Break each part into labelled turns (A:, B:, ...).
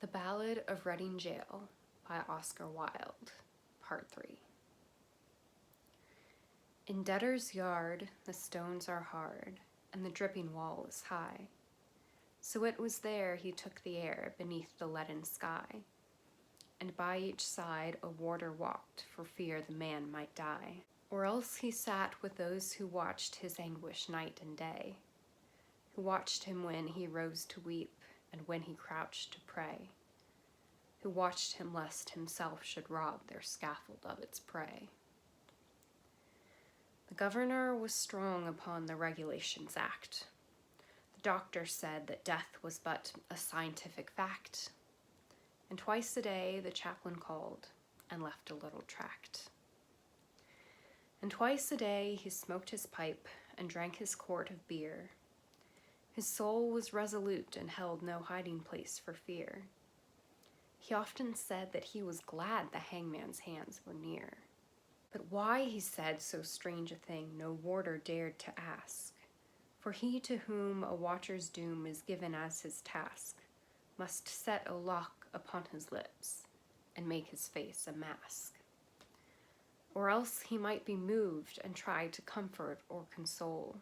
A: The Ballad of Reading Gaol by Oscar Wilde, Part 3. In debtor's yard the stones are hard, and the dripping wall is high. So it was there he took the air beneath the leaden sky, and by each side a warder walked for fear the man might die. Or else he sat with those who watched his anguish night and day, who watched him when he rose to weep and when he crouched to pray, who watched him lest himself should rob their scaffold of its prey. The governor was strong upon the Regulations Act. The doctor said that death was but a scientific fact, and twice a day the chaplain called and left a little tract. And twice a day he smoked his pipe and drank his quart of beer. His soul was resolute and held no hiding place for fear. He often said that he was glad the hangman's hands were near. But why he said so strange a thing no warder dared to ask, for he to whom a watcher's doom is given as his task must set a lock upon his lips and make his face a mask. Or else he might be moved and try to comfort or console.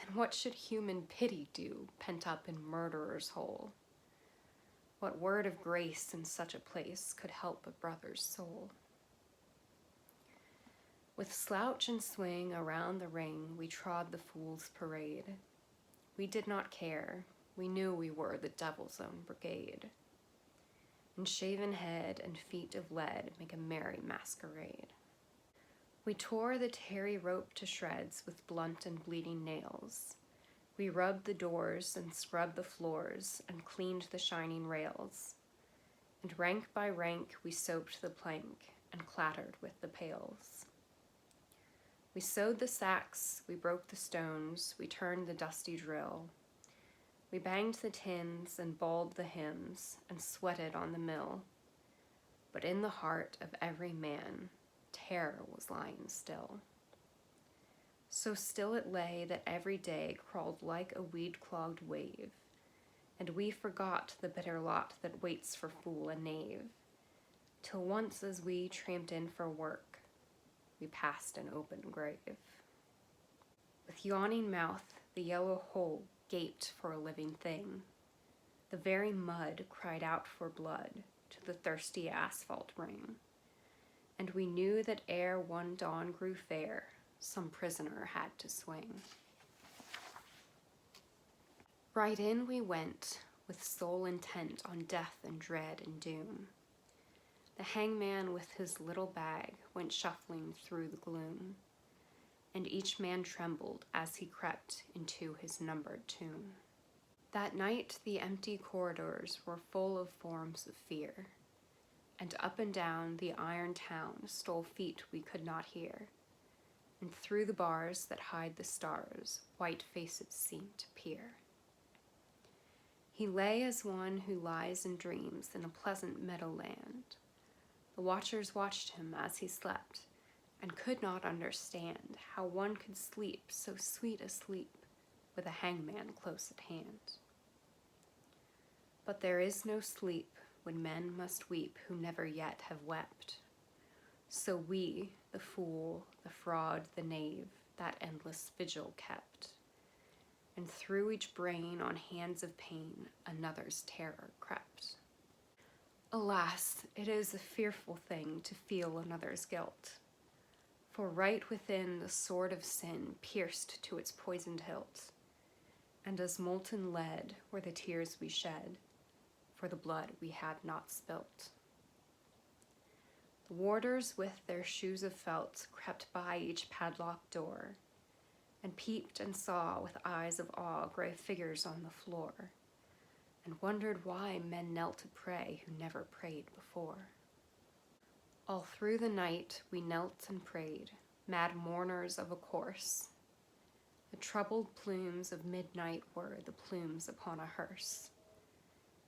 A: And what should human pity do, pent up in murderer's hole? What word of grace in such a place could help a brother's soul? With slouch and swing around the ring we trod the fool's parade. We did not care, we knew we were the devil's own brigade. And shaven head and feet of lead make a merry masquerade. We tore the tarry rope to shreds with blunt and bleeding nails. We rubbed the doors and scrubbed the floors and cleaned the shining rails. And rank by rank we soaped the plank and clattered with the pails. We sewed the sacks, we broke the stones, we turned the dusty drill. We banged the tins and bawled the hymns and sweated on the mill. But in the heart of every man, terror was lying still. So still it lay that every day crawled like a weed-clogged wave, and we forgot the bitter lot that waits for fool and knave, till once as we tramped in for work, we passed an open grave. With yawning mouth, the yellow hole gaped for a living thing. The very mud cried out for blood to the thirsty asphalt ring. And we knew that ere one dawn grew fair, some prisoner had to swing. Right in we went, with soul intent on death and dread and doom. The hangman with his little bag went shuffling through the gloom, and each man trembled as he crept into his numbered tomb. That night the empty corridors were full of forms of fear, and up and down the iron town stole feet we could not hear, and through the bars that hide the stars white faces seemed to peer. He lay as one who lies and dreams in a pleasant meadowland. The watchers watched him as he slept, and could not understand how one could sleep so sweet a sleep with a hangman close at hand. But there is no sleep when men must weep who never yet have wept. So we, the fool, the fraud, the knave, that endless vigil kept, and through each brain on hands of pain another's terror crept. Alas, it is a fearful thing to feel another's guilt, for right within the sword of sin pierced to its poisoned hilt, and as molten lead were the tears we shed for the blood we had not spilt. The warders with their shoes of felt crept by each padlocked door, and peeped and saw with eyes of awe gray figures on the floor, and wondered why men knelt to pray who never prayed before. All through the night we knelt and prayed, mad mourners of a course. The troubled plumes of midnight were the plumes upon a hearse,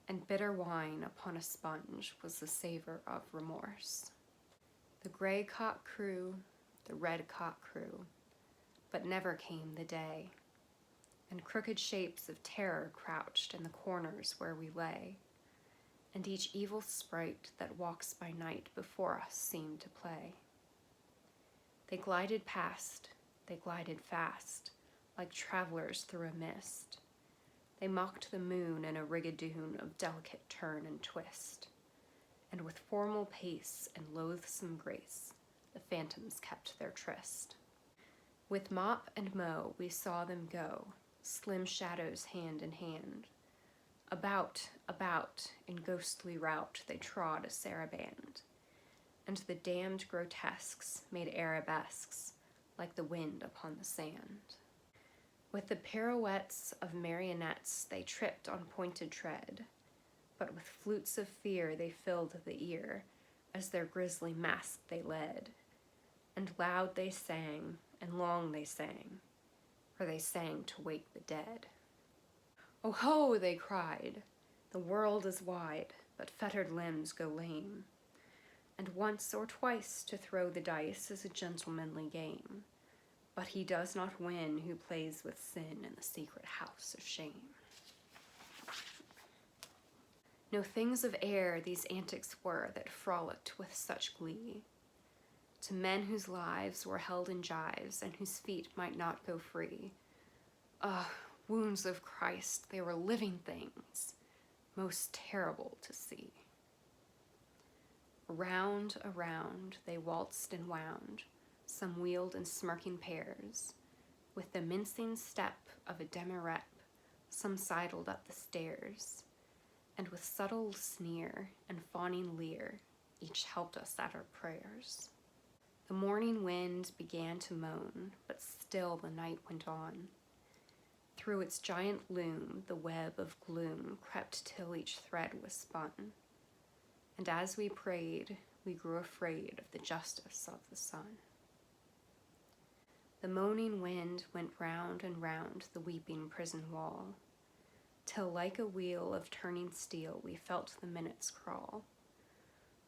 A: and bitter wine upon a sponge was the savor of remorse. The gray cock crew, the red cock crew, but never came the day, and crooked shapes of terror crouched in the corners where we lay, and each evil sprite that walks by night before us seemed to play. They glided past, they glided fast, like travelers through a mist. They mocked the moon in a rigadoon of delicate turn and twist, and with formal pace and loathsome grace, the phantoms kept their tryst. With mop and mow we saw them go, slim shadows hand in hand. About, in ghostly rout they trod a saraband, and the damned grotesques made arabesques like the wind upon the sand. With the pirouettes of marionettes they tripped on pointed tread, but with flutes of fear they filled the ear as their grisly mask they led. And loud they sang, and long they sang, for they sang to wake the dead. "Oh ho!" they cried, "the world is wide, but fettered limbs go lame, and once or twice to throw the dice is a gentlemanly game, but he does not win who plays with sin in the secret house of shame." No things of air these antics were that frolicked with such glee, to men whose lives were held in gyves and whose feet might not go free. Ah, wounds of Christ, they were living things, most terrible to see. Around, they waltzed and wound, some wheeled in smirking pairs. With the mincing step of a demirep, some sidled up the stairs, and with subtle sneer and fawning leer, each helped us at our prayers. The morning wind began to moan, but still the night went on. Through its giant loom, the web of gloom crept till each thread was spun. And as we prayed, we grew afraid of the justice of the sun. The moaning wind went round and round the weeping prison wall, till like a wheel of turning steel we felt the minutes crawl.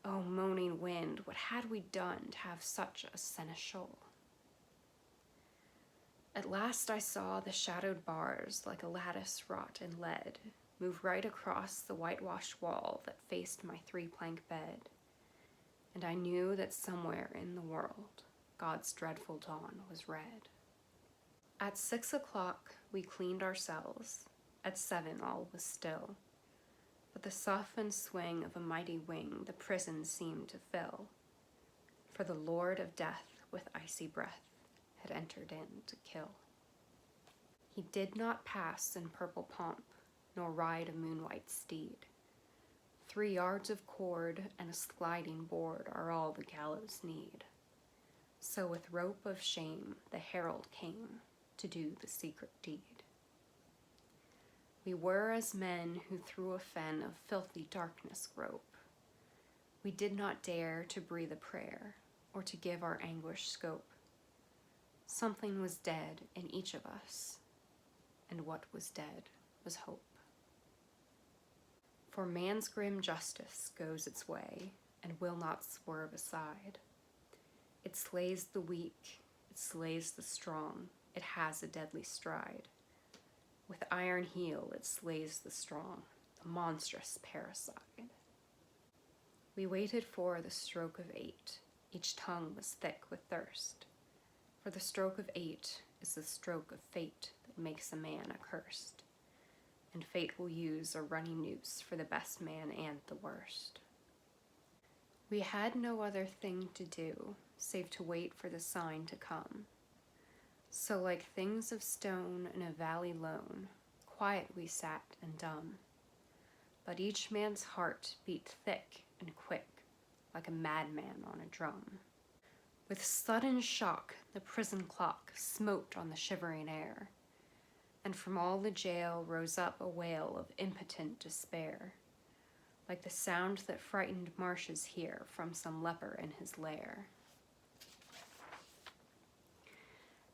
A: Oh, moaning wind, what had we done to have such a seneschal? At last I saw the shadowed bars, like a lattice wrought in lead, move right across the whitewashed wall that faced my three-plank bed, and I knew that somewhere in the world God's dreadful dawn was red. At 6 o'clock we cleaned our cells, at 7 all was still, but the sough and swing of a mighty wing the prison seemed to fill, for the Lord of Death with icy breath had entered in to kill. He did not pass in purple pomp, nor ride a moon-white steed. 3 yards of cord and a sliding board are all the gallows need. So with rope of shame the herald came to do the secret deed. We were as men who through a fen of filthy darkness grope. We did not dare to breathe a prayer, or to give our anguish scope. Something was dead in each of us, and what was dead was hope. For man's grim justice goes its way, and will not swerve aside. It slays the weak, it slays the strong, it has a deadly stride. With iron heel it slays the strong, the monstrous parricide. We waited for the stroke of 8, each tongue was thick with thirst. For the stroke of 8 is the stroke of fate that makes a man accursed, and fate will use a running noose for the best man and the worst. We had no other thing to do, save to wait for the sign to come. So like things of stone in a valley lone, quiet we sat and dumb. But each man's heart beat thick and quick, like a madman on a drum. With sudden shock, the prison clock smote on the shivering air, and from all the jail rose up a wail of impotent despair, like the sound that frightened marshes hear from some leper in his lair.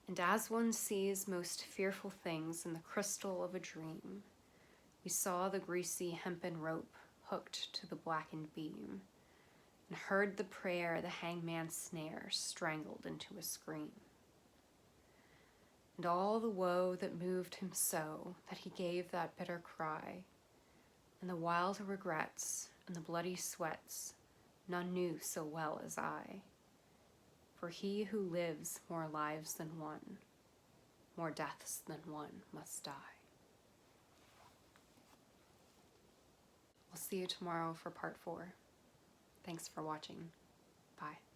A: And as one sees most fearful things in the crystal of a dream, we saw the greasy hempen rope hooked to the blackened beam, and heard the prayer the hangman's snare strangled into a scream. And all the woe that moved him so that he gave that bitter cry, and the wild regrets and the bloody sweats none knew so well as I. For he who lives more lives than one, more deaths than one must die. We'll see you tomorrow for part 4. Thanks for watching. Bye.